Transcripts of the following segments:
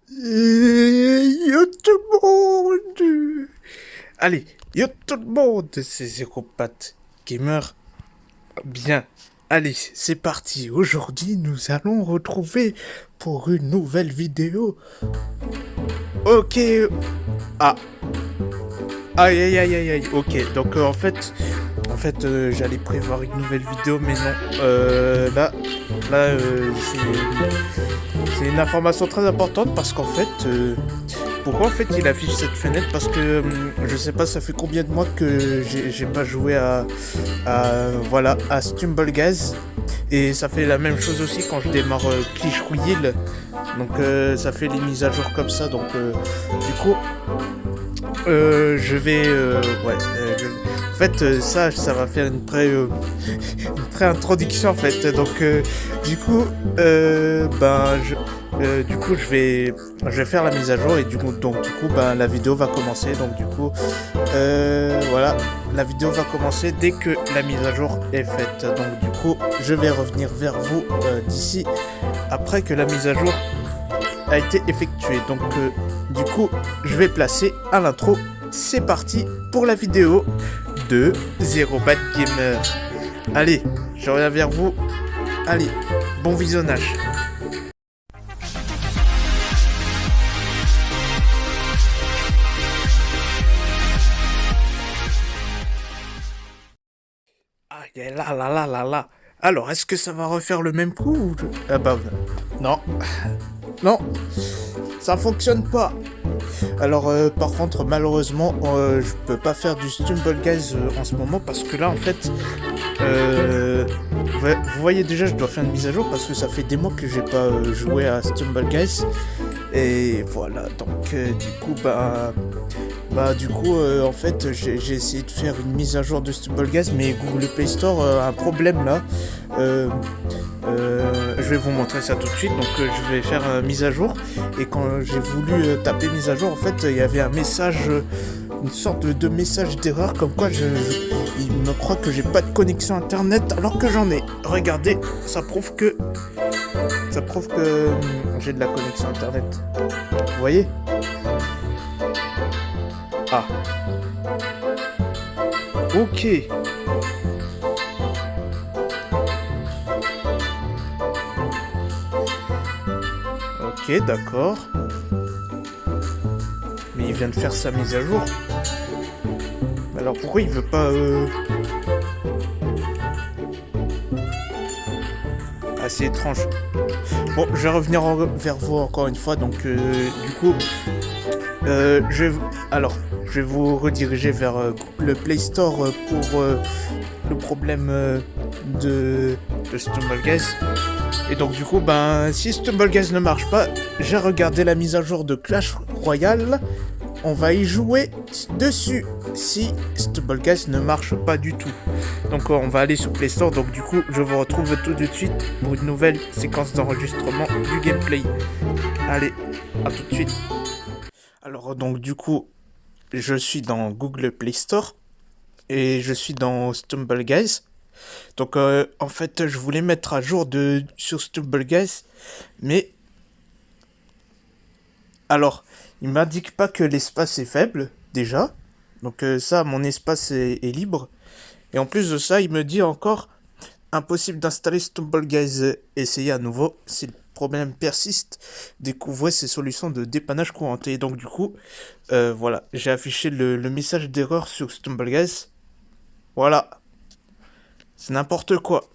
Yo tout le monde. Allez, yo tout le monde, c'est Zéropathe Gamer. Bien, allez, c'est parti. Aujourd'hui, nous allons retrouver pour une nouvelle vidéo. Ok. Ah. Aïe aïe aïe aïe aïe. Ok, donc j'allais prévoir une nouvelle vidéo, mais non. C'est une information très importante parce qu'en fait, pourquoi en fait il affiche cette fenêtre? Parce que je sais pas, ça fait combien de mois que j'ai pas joué à Stumbleguys, et ça fait la même chose aussi quand je démarre Clash Royale. Donc ça fait les mises à jour comme ça. Donc du coup, je vais en fait, ça va faire une une pré-introduction en fait. Donc, du coup, je vais faire la mise à jour, et la vidéo va commencer. Donc, du coup, voilà, la vidéo va commencer dès que la mise à jour est faite. Donc, du coup, je vais revenir vers vous d'ici après que la mise à jour a été effectuée. Donc, du coup, je vais placer à l'intro. C'est parti pour la vidéo de Zéropathe Gamer. Allez, je reviens vers vous. Allez, bon visionnage. Ah, là là là là là. Alors, est-ce que ça va refaire le même coup ou... Ah bah non. Non, ça fonctionne pas. Alors par contre, malheureusement, je peux pas faire du Stumbleguys en ce moment parce que là en fait, vous voyez déjà, je dois faire une mise à jour parce que ça fait des mois que j'ai pas joué à Stumbleguys. Et voilà, donc en fait, j'ai essayé de faire une mise à jour de Stumbleguys, mais Google Play Store a un problème là. Je vais vous montrer ça tout de suite. Donc je vais faire mise à jour, et quand j'ai voulu taper mise à jour, en fait il y avait un message, une sorte de message d'erreur comme quoi il me croit que j'ai pas de connexion internet alors que j'en ai. Regardez, ça prouve que j'ai de la connexion internet. Vous voyez? Ah. Ok. Ok, d'accord. Mais il vient de faire sa mise à jour. Alors pourquoi il veut pas... Assez étrange. Bon, je vais revenir vers vous encore une fois. Donc du coup... je vais vous rediriger vers le Play Store pour le problème de Stumbleguys. Et donc du coup, si Stumbleguys ne marche pas, j'ai regardé la mise à jour de Clash Royale. On va y jouer dessus si Stumbleguys ne marche pas du tout. Donc on va aller sur Play Store. Donc du coup, je vous retrouve tout de suite pour une nouvelle séquence d'enregistrement du gameplay. Allez, à tout de suite. Alors donc du coup, je suis dans Google Play Store et je suis dans Stumbleguys. Donc en fait, je voulais mettre à jour sur Stumbleguys, mais alors il m'indique pas que l'espace est faible déjà. Donc ça, mon espace est libre. Et en plus de ça, il me dit encore impossible d'installer Stumbleguys. Essayez à nouveau. Si le problème persiste, découvrez ces solutions de dépannage courantes. Et donc du coup, voilà, j'ai affiché le message d'erreur sur Stumbleguys. Voilà. C'est n'importe quoi.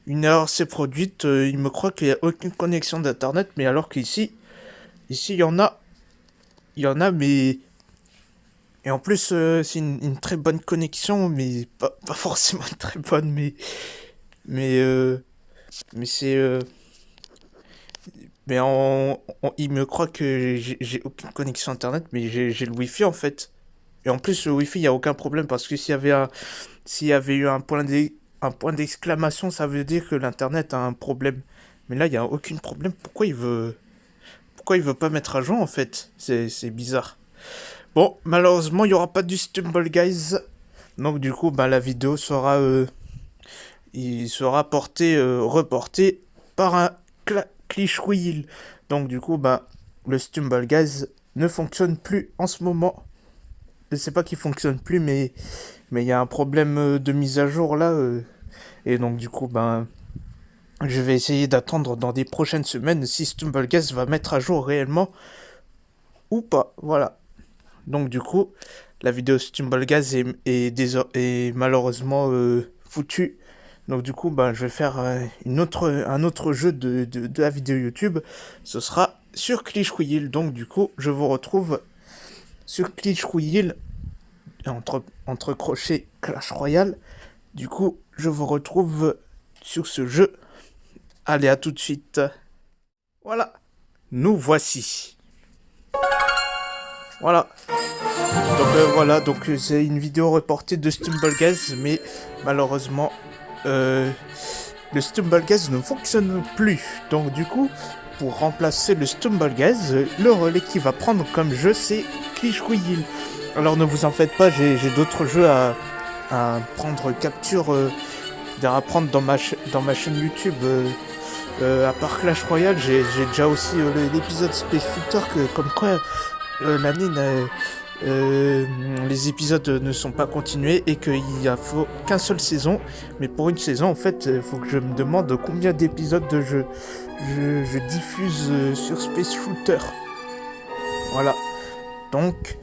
Une erreur s'est produite, il me croit qu'il n'y a aucune connexion d'internet, mais alors qu'ici, il y en a. Il y en a, mais... Et en plus, c'est une très bonne connexion, mais pas forcément très bonne, Mais... mais c'est... mais il me croit que j'ai aucune connexion internet, mais j'ai le wifi en fait. Et en plus, le wifi, il n'y a aucun problème, parce que s'il y avait eu un point d'exclamation, ça veut dire que l'internet a un problème. Mais là, il n'y a aucun problème. Pourquoi il veut pas mettre à jour en fait? C'est bizarre. Bon, malheureusement, il n'y aura pas du Stumbleguys. Donc du coup, la vidéo sera reportée par un Clash Royale. Donc du coup, bah, le Stumble Guys ne fonctionne plus en ce moment. Je sais pas qu'il fonctionne plus, mais il y a un problème de mise à jour là. Et donc du coup, ben, je vais essayer d'attendre dans des prochaines semaines si Stumble Guys va mettre à jour réellement ou pas. Voilà. Donc du coup, la vidéo Stumble Guys est malheureusement foutue. Donc du coup, ben, je vais faire un autre jeu de la vidéo YouTube. Ce sera sur Clash Royale. Donc du coup, je vous retrouve sur Clash Royale entre crochets Clash Royale. Du coup, je vous retrouve sur ce jeu. Allez, à tout de suite. Voilà, nous voici. Voilà. Donc c'est une vidéo reportée de Stumble Guys, mais malheureusement, le Stumble Guys ne fonctionne plus. Donc du coup, pour remplacer le Stumble Guys, le relais qui va prendre comme jeu, c'est Clash Royale. Alors ne vous en faites pas, j'ai d'autres jeux à prendre capture, à prendre dans ma chaîne YouTube. À part Clash Royale, j'ai déjà aussi l'épisode Space Shooter comme quoi l'année les épisodes ne sont pas continués et qu'il n'y a faut qu'une seule saison. Mais pour une saison, en fait, il faut que je me demande combien d'épisodes je diffuse sur Space Shooter. Voilà. Donc,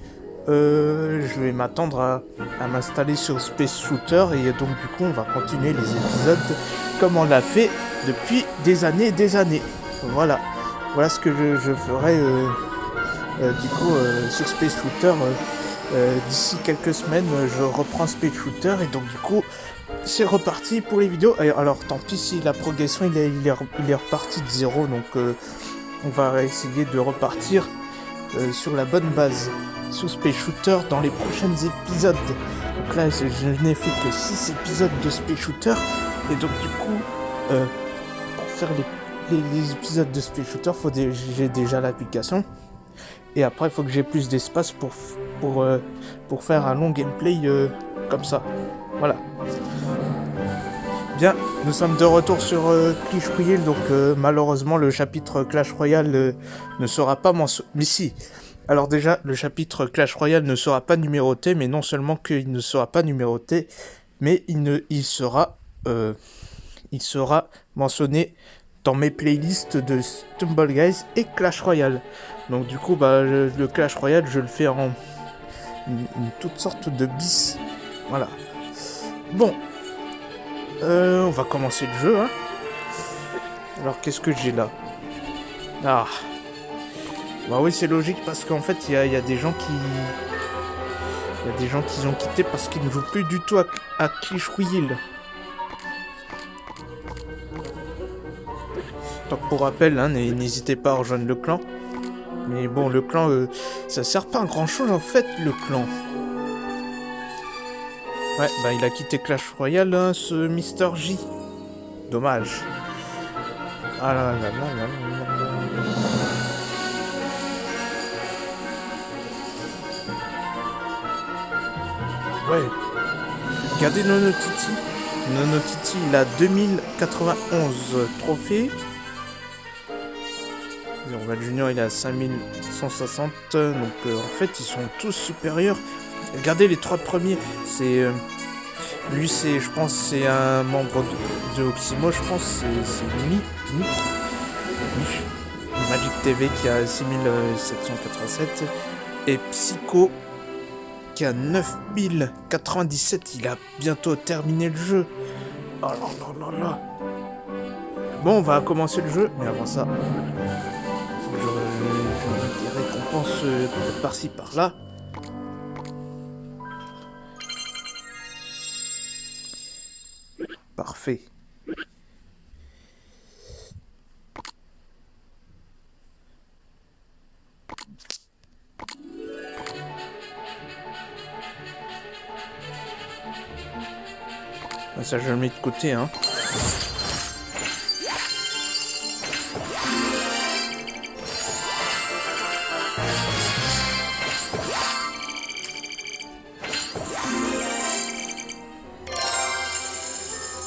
je vais m'attendre à m'installer sur Space Shooter et donc du coup, on va continuer les épisodes comme on l'a fait depuis des années et des années. Voilà. Voilà ce que je ferai du coup sur Space Shooter. D'ici quelques semaines, je reprends Space Shooter et donc du coup, c'est reparti pour les vidéos. Alors tant pis si la progression il est reparti de zéro, donc on va essayer de repartir sur la bonne base sous Space Shooter dans les prochains épisodes. Donc là, je n'ai fait que 6 épisodes de Space Shooter et donc du coup, pour faire les épisodes de Space Shooter, j'ai déjà l'application. Et après, il faut que j'ai plus d'espace pour faire un long gameplay comme ça. Voilà. Bien, nous sommes de retour sur Clash Royale, donc malheureusement le chapitre Clash Royale ne sera pas mentionné. Mais si. Alors déjà, le chapitre Clash Royale ne sera pas numéroté, mais non seulement qu'il ne sera pas numéroté, mais il sera mentionné dans mes playlists de Stumble Guys et Clash Royale. Donc du coup, bah, le Clash Royale, je le fais en une toute sorte de bis. Voilà. Bon. On va commencer le jeu, hein. Alors, qu'est-ce que j'ai là? Ah. Bah oui, c'est logique, parce qu'en fait, il y a des gens qui... Il y a des gens qui ont quitté parce qu'ils ne jouent plus du tout à Clash Royale. Donc pour rappel, hein, n'hésitez pas à rejoindre le clan. Mais bon, le clan, ça sert pas à grand chose en fait, le clan. Ouais, bah il a quitté Clash Royale, hein, ce Mister J. Dommage. Ah là là là là là là. Ouais. Regardez Nonotiti. Nonotiti, il a 2091 trophées. Zerval Junior, il est à 5160. Donc en fait, ils sont tous supérieurs. Regardez les 3 premiers. C'est lui, je pense, c'est un membre de Oximo. Je pense c'est Magic TV qui a 6787 et Psycho qui a 9097. Il a bientôt terminé le jeu. Oh là là là là. Bon, on va commencer le jeu, mais avant ça, faut que je des récompenses par-ci par-là. Parfait. Ça, je le mets de côté, hein.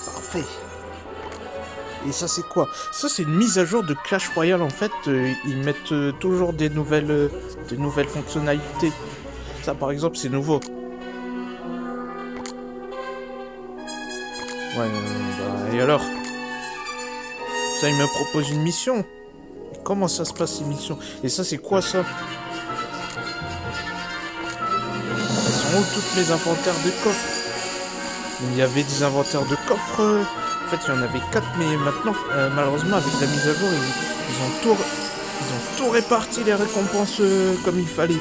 Parfait. Et ça c'est quoi? Ça c'est une mise à jour de Clash Royale en fait. Ils mettent toujours des nouvelles fonctionnalités. Ça par exemple c'est nouveau. Ouais, bah et alors? Ça il me propose une mission. Comment ça se passe une mission? Et ça c'est quoi ça? Elles sont où toutes mes inventaires de coffres? Il y avait des inventaires de coffres. En fait, il y en avait 4, mais maintenant, malheureusement, avec la mise à jour, ils ont tout réparti les récompenses comme il fallait.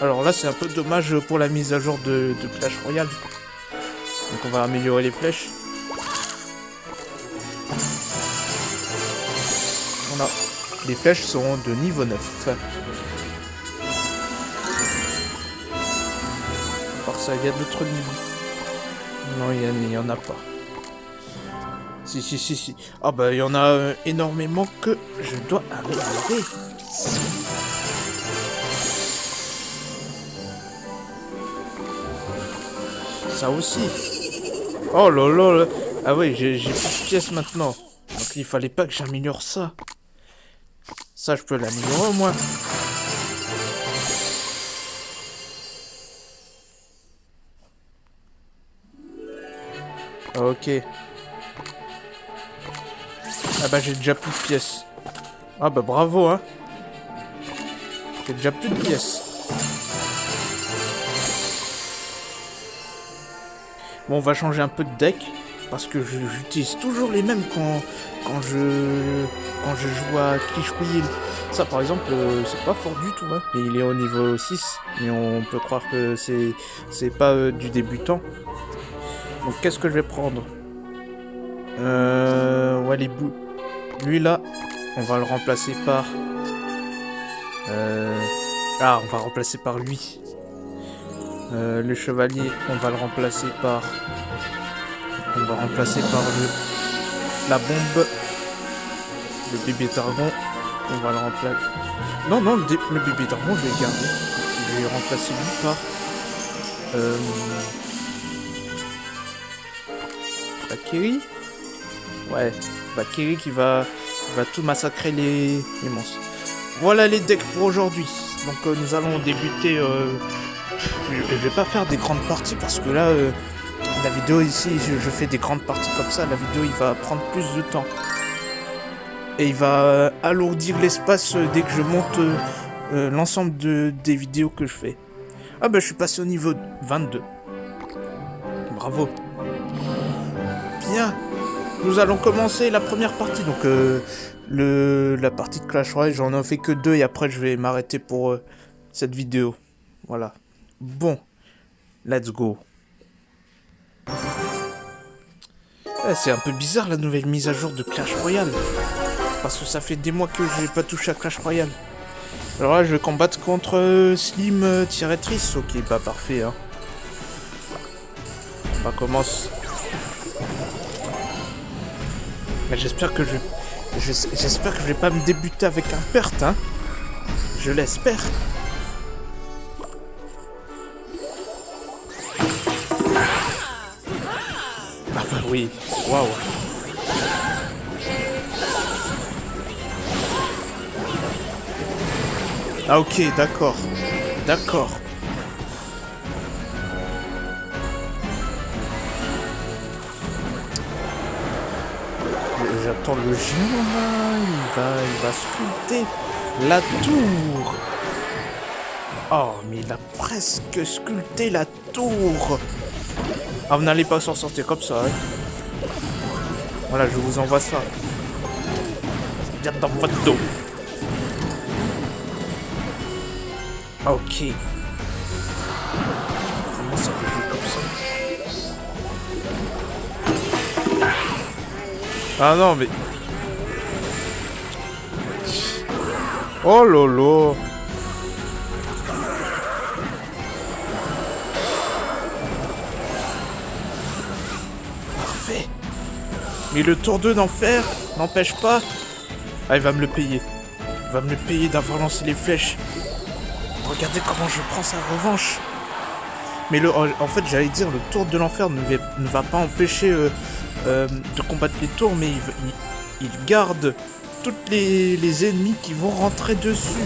Alors là, c'est un peu dommage pour la mise à jour de Clash Royale. Donc on va améliorer les flèches. Voilà. Les flèches seront de niveau 9. À part ça, il y a d'autres niveaux. Non, il n'y en a pas. Si. Ah bah il y en a énormément que je dois améliorer. Ça aussi. Oh là là. Ah oui, j'ai plus de pièces maintenant. Donc il fallait pas que j'améliore ça. Ça je peux l'améliorer au moins. Ok. Ah bah j'ai déjà plus de pièces. Ah bah bravo hein. J'ai déjà plus de pièces. Bon on va changer un peu de deck. Parce que j'utilise toujours les mêmes quand je joue à Clash Royale. Ça par exemple c'est pas fort du tout hein. Et il est au niveau 6. Mais on peut croire que c'est pas du débutant. Donc qu'est-ce que je vais prendre? Ouais les bouts. Lui là, on va le remplacer par... Ah, on va remplacer par lui. Le chevalier, on va le remplacer par... On va remplacer par la bombe. Le bébé dragon, on va le remplacer... Non, le bébé dragon, je vais le garder. Je vais remplacer lui par... Valkyrie. Ouais, Valkyrie qui va tout massacrer les monstres. Voilà les decks pour aujourd'hui. Donc nous allons débuter... Je vais pas faire des grandes parties parce que là, la vidéo ici, je fais des grandes parties comme ça. La vidéo, il va prendre plus de temps. Et il va alourdir l'espace dès que je monte l'ensemble des vidéos que je fais. Ah bah je suis passé au niveau 22. Bravo. Bien. Nous allons commencer la première partie. Donc la partie de Clash Royale, j'en ai fait que 2 et après je vais m'arrêter pour cette vidéo. Voilà. Bon. Let's go. C'est un peu bizarre la nouvelle mise à jour de Clash Royale. Parce que ça fait des mois que j'ai pas touché à Clash Royale. Alors là, je vais combattre contre Slim-Triss. Ok, bah parfait. Hein. On commence. J'espère que j'espère que je vais pas me débuter avec un perte, hein. Je l'espère. Ah bah oui, waouh. Ah ok, d'accord. D'accord. J'attends le géant là, il va sculpter la tour. Oh, mais il a presque sculpté la tour. Ah, vous n'allez pas s'en sortir comme ça, hein. Voilà, je vous envoie ça. Viens dans votre dos. Ok. Comment ça peut jouer comme ça? Ah non, mais... Oh lolo. Parfait. Mais le tour 2 d'enfer n'empêche pas... Ah, il va me le payer. Il va me le payer d'avoir lancé les flèches. Regardez comment je prends sa revanche. Mais en fait, j'allais dire, le tour de l'enfer ne va pas empêcher de combattre les tours, mais il garde toutes les ennemis qui vont rentrer dessus.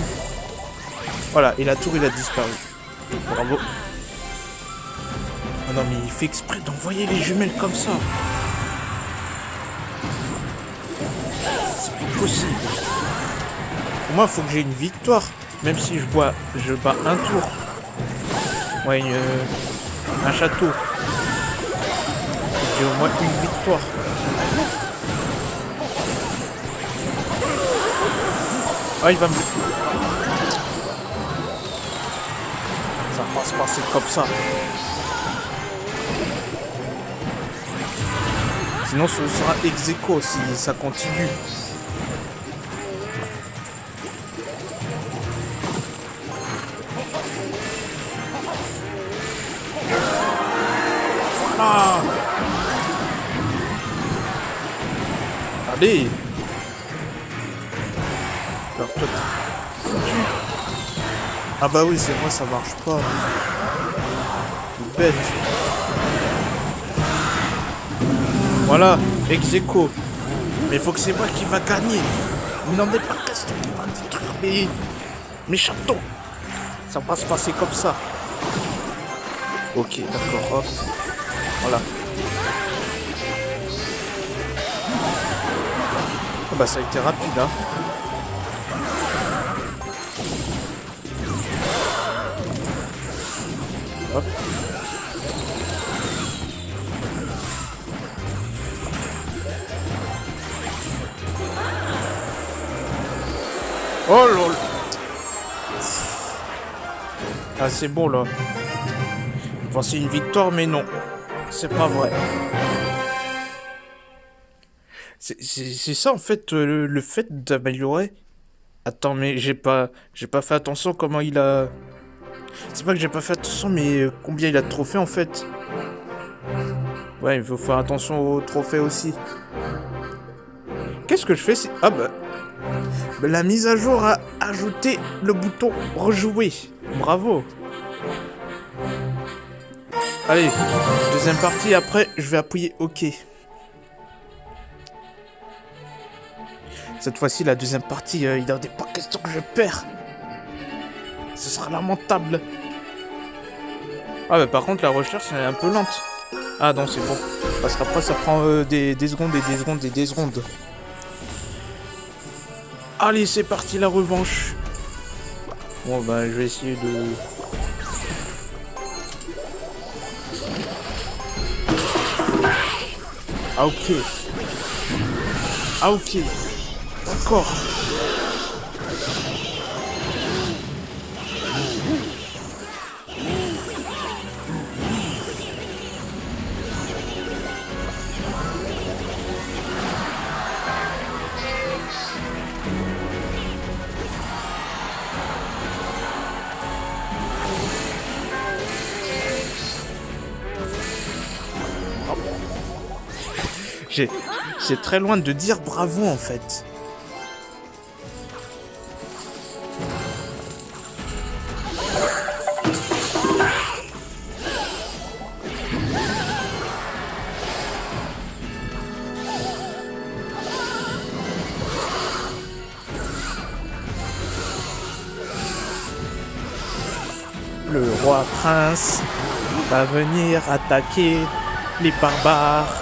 Voilà, et la tour, il a disparu. Bravo. Oh non, mais il fait exprès d'envoyer les jumelles comme ça. C'est pas possible. Pour moi, il faut que j'ai une victoire. Même si je bats un tour. Ouais, un château. J'ai au moins une victoire. Ah, il va me... Ça va pas se passer comme ça. Sinon, ce sera ex aequo si ça continue. Voilà. Allez. Alors toi, ah bah oui, c'est vrai, ça marche pas. Bête. Voilà, ex aequo. Mais il faut que c'est moi qui va gagner. Il n'en est pas question qui va détruire mes châteaux. Ça va se passer comme ça. Ok, d'accord, hop. Voilà. Ah bah ça a été rapide, hein. Hop. Oh lol. Ah c'est bon là. Voici une victoire mais non. C'est pas vrai. C'est ça en fait le fait d'améliorer. Attends mais j'ai pas fait attention comment il a... C'est pas que j'ai pas fait attention mais combien il a de trophées en fait. Ouais il faut faire attention aux trophées aussi. Qu'est-ce que je fais si... Ah bah... La mise à jour a ajouté le bouton rejouer. Bravo. Allez, deuxième partie, après je vais appuyer OK. Cette fois-ci, la deuxième partie, il n'en est pas question que je perds. Ce sera lamentable. Ah bah par contre, la recherche elle est un peu lente. Ah non, c'est bon. Parce qu'après, ça prend des secondes et des secondes et des secondes. Allez, c'est parti, la revanche. Bon bah, je vais essayer de... Ah ok. Ah ok. D'accord. C'est très loin de dire bravo en fait. Le roi prince va venir attaquer les barbares.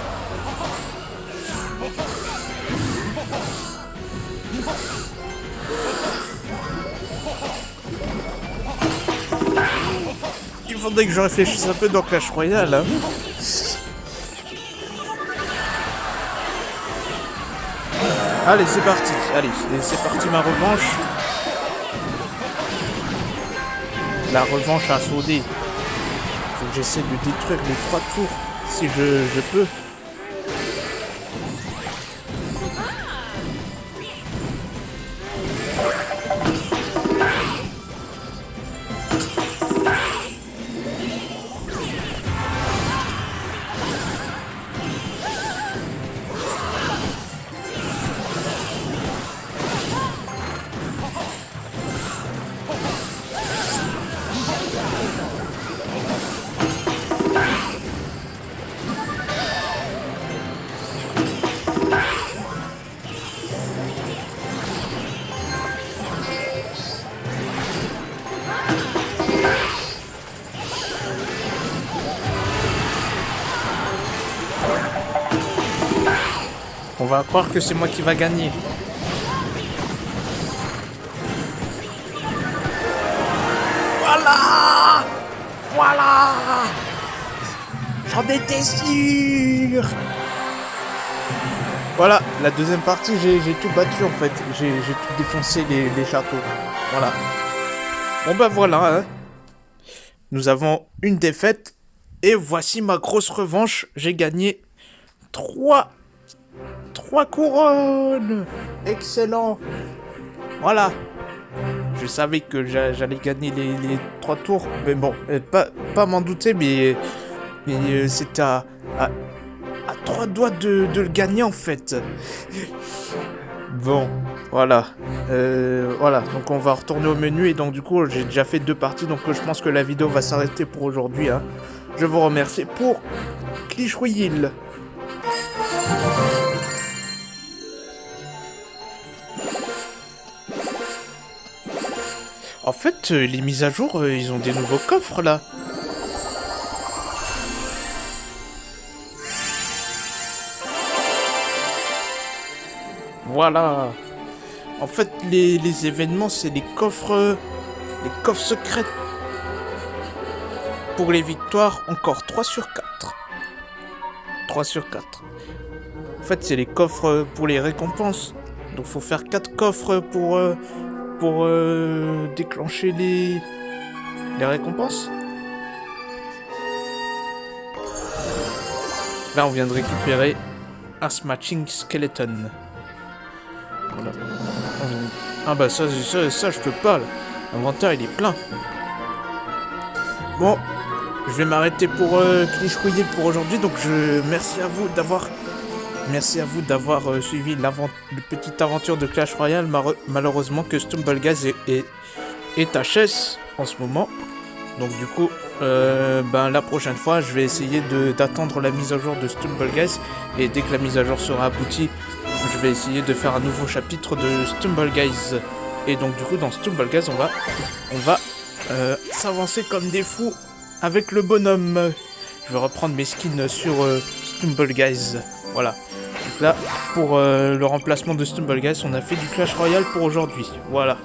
Il faudrait que je réfléchisse un peu dans Clash Royale. Hein. Allez, c'est parti. Allez, c'est parti ma revanche. La revanche à Sodé. Faut que j'essaie de détruire les 3 tours si je peux. va croire que c'est moi qui va gagner. Voilà! Voilà! J'en étais sûr! Voilà, la deuxième partie, j'ai tout battu en fait. J'ai tout défoncé les châteaux. Voilà. Bon bah voilà, hein. Nous avons une défaite. Et voici ma grosse revanche. J'ai gagné 3 couronnes. Excellent. Voilà. Je savais que j'allais gagner les 3 tours. Mais bon, pas m'en douter, mais c'était à 3 doigts de le gagner en fait. Bon, voilà. Voilà, donc on va retourner au menu et donc du coup j'ai déjà fait 2 parties, donc je pense que la vidéo va s'arrêter pour aujourd'hui. Hein. Je vous remercie pour Clash Royale. En fait, les mises à jour, ils ont des nouveaux coffres là. Voilà. En fait, les événements, c'est les coffres secrets. Pour les victoires, encore 3 sur 4. 3 sur 4. En fait, c'est les coffres pour les récompenses. Donc, faut faire 4 coffres pour déclencher les récompenses. Là, on vient de récupérer un Smashing Skeleton. Voilà. Ah bah ça je peux pas là. L'inventaire il est plein. Bon, je vais m'arrêter pour Clash Royale pour aujourd'hui. Donc merci à vous d'avoir suivi la petite aventure de Clash Royale. Malheureusement que Stumbleguys est HS en ce moment. Donc du coup, la prochaine fois, je vais essayer d'attendre la mise à jour de Stumbleguys. Et dès que la mise à jour sera aboutie, je vais essayer de faire un nouveau chapitre de Stumbleguys. Et donc du coup, dans Stumbleguys, on va s'avancer comme des fous avec le bonhomme. Je vais reprendre mes skins sur Stumbleguys. Voilà. Donc là, pour le remplacement de Stumbleguys, on a fait du Clash Royale pour aujourd'hui. Voilà.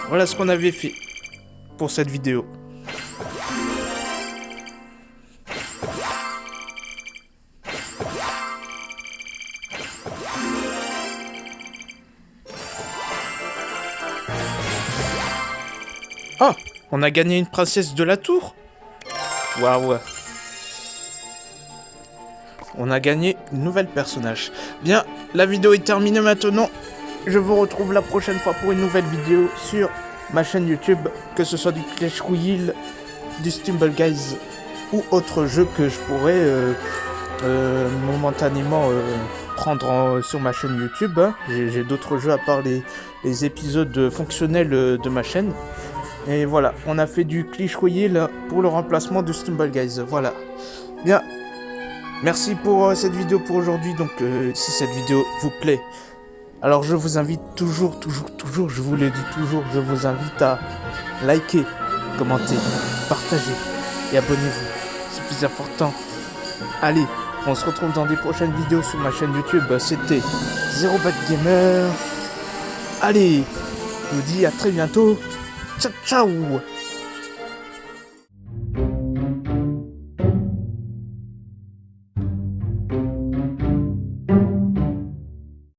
Voilà ce qu'on avait fait pour cette vidéo. Ah, on a gagné une princesse de la tour. Waouh. On a gagné une nouvelle personnage. Bien, la vidéo est terminée maintenant. Je vous retrouve la prochaine fois pour une nouvelle vidéo sur ma chaîne YouTube, que ce soit du Clash Royale, du Stumbleguys ou autre jeu que je pourrais momentanément prendre sur ma chaîne YouTube. Hein. J'ai d'autres jeux à part les épisodes fonctionnels de ma chaîne. Et voilà, on a fait du Clash Royale pour le remplacement de Stumbleguys. Voilà. Bien. Merci pour cette vidéo pour aujourd'hui. Donc, si cette vidéo vous plaît, alors je vous invite toujours, je vous le dis toujours, je vous invite à liker, commenter, partager et abonnez-vous. C'est plus important. Allez, on se retrouve dans des prochaines vidéos sur ma chaîne YouTube. C'était ZeroBadGamer. Allez, je vous dis à très bientôt. Ciao, ciao!